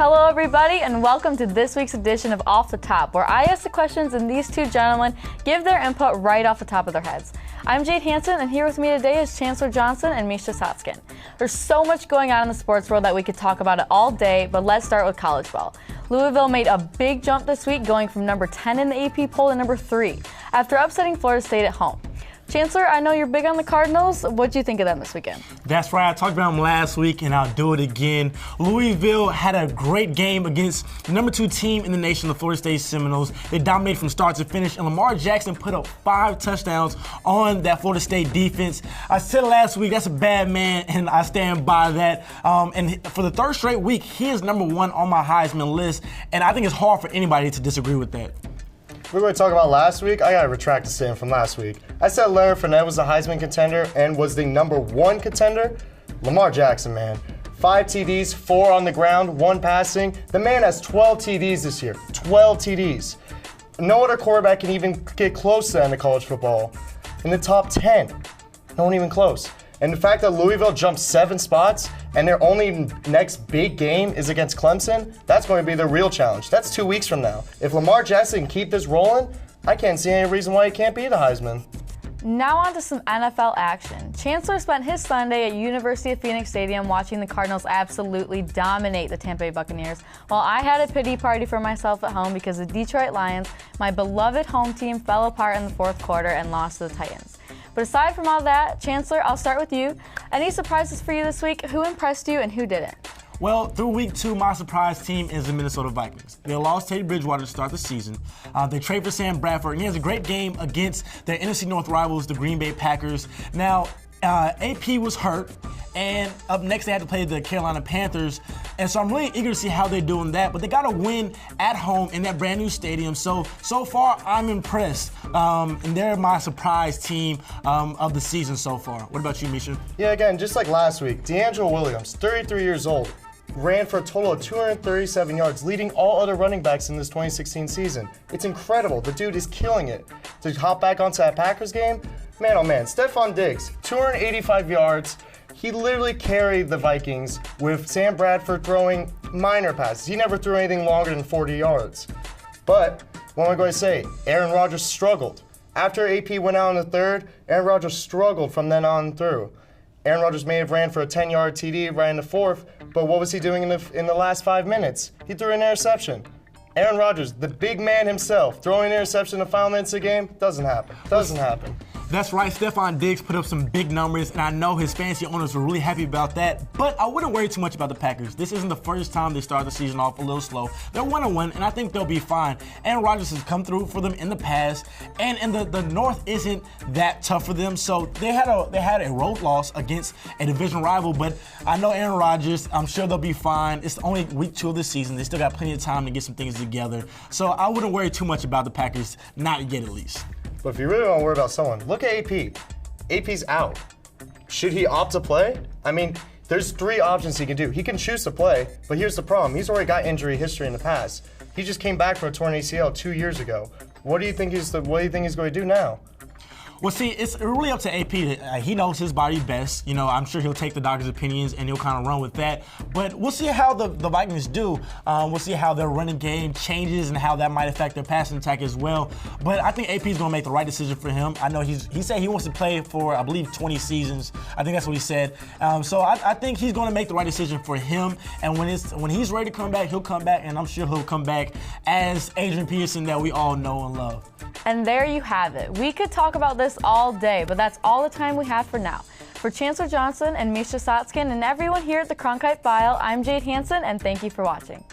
Hello everybody and welcome to this week's edition of Off the Top, where I ask the questions and these two gentlemen give their input right off the top of their heads. I'm Jade Hanson and here with me today is Chancellor Johnson and Misha Tsatskin. There's so much going on in the sports world that we could talk about it all day, but let's start with college ball. Louisville made a big jump this week, going from number 10 in the AP poll to number 3 after upsetting Florida State at home. Chancellor, I know you're big on the Cardinals. What do you think of them this weekend? That's right. I talked about them last week, and I'll do it again. Louisville had a great game against the number 2 team in the nation, the Florida State Seminoles. They dominated from start to finish, and Lamar Jackson put up 5 touchdowns on that Florida State defense. I said last week, that's a bad man, and I stand by that. And for the third straight week, he is number 1 on my Heisman list, and I think it's hard for anybody to disagree with that. We're going to talk about last week. I got to retract the statement from last week. I said Leonard Fournette was the Heisman contender and was the number 1 contender. Lamar Jackson, man. 5 TDs, 4 on the ground, 1 passing. The man has 12 TDs this year. 12 TDs. No other quarterback can even get close to that in the college football. In the top 10. No one even close. And the fact that Louisville jumped 7 spots and their only next big game is against Clemson, that's going to be the real challenge. That's 2 weeks from now. If Lamar Jackson can keep this rolling, I can't see any reason why he can't be the Heisman. Now on to some NFL action. Chancellor spent his Sunday at University of Phoenix Stadium watching the Cardinals absolutely dominate the Tampa Bay Buccaneers, while I had a pity party for myself at home because the Detroit Lions, my beloved home team, fell apart in the 4th quarter and lost to the Titans. But aside from all that, Chancellor, I'll start with you. Any surprises for you this week? Who impressed you and who didn't? Well, through week 2, my surprise team is the Minnesota Vikings. They lost Teddy Bridgewater to start the season. They traded for Sam Bradford, and he has a great game against their NFC North rivals, the Green Bay Packers. Now, AP was hurt, and up next they had to play the Carolina Panthers. And so I'm really eager to see how they're doing that. But they got a win at home in that brand new stadium. So far, I'm impressed. And they're my surprise team of the season so far. What about you, Misha? Yeah, again, just like last week, DeAngelo Williams, 33 years old, ran for a total of 237 yards, leading all other running backs in this 2016 season. It's incredible. The dude is killing it. To hop back onto that Packers game, man, oh man, Stephon Diggs, 285 yards. He literally carried the Vikings with Sam Bradford throwing minor passes. He never threw anything longer than 40 yards. But what am I going to say? Aaron Rodgers struggled. After AP went out in the 3rd, Aaron Rodgers struggled from then on through. Aaron Rodgers may have ran for a 10-yard TD right in the 4th, but what was he doing in the last 5 minutes? He threw an interception. Aaron Rodgers, the big man himself, throwing an interception in the final minutes of the game, doesn't happen. Doesn't happen. That's right, Stephon Diggs put up some big numbers, and I know his fantasy owners were really happy about that, but I wouldn't worry too much about the Packers. This isn't the first time they start the season off a little slow. They're 1-1, and I think they'll be fine. Aaron Rodgers has come through for them in the past, and the North isn't that tough for them, so they had a road loss against a division rival, but I know Aaron Rodgers, I'm sure they'll be fine. It's only week 2 of the season. They still got plenty of time to get some things together, so I wouldn't worry too much about the Packers, not yet at least. But if you really want to worry about someone, look at AP. AP's out. Should he opt to play? I mean, there's 3 options he can do. He can choose to play, but here's the problem. He's already got injury history in the past. He just came back from a torn ACL 2 years ago. What do you think he's going to do now? Well, see, it's really up to AP. He knows his body best. You know, I'm sure he'll take the doctor's opinions and he'll kind of run with that. But we'll see how the Vikings do. We'll see how their running game changes and how that might affect their passing attack as well. But I think AP is going to make the right decision for him. I know he said he wants to play for, I believe, 20 seasons. I think that's what he said. So I think he's going to make the right decision for him. And when he's ready to come back, he'll come back. And I'm sure he'll come back as Adrian Peterson that we all know and love. And there you have it. We could talk about this all day, but that's all the time we have for now. For Chancellor Johnson and Misha Tsatskin and everyone here at the Cronkite File, I'm Jade Hanson, and thank you for watching.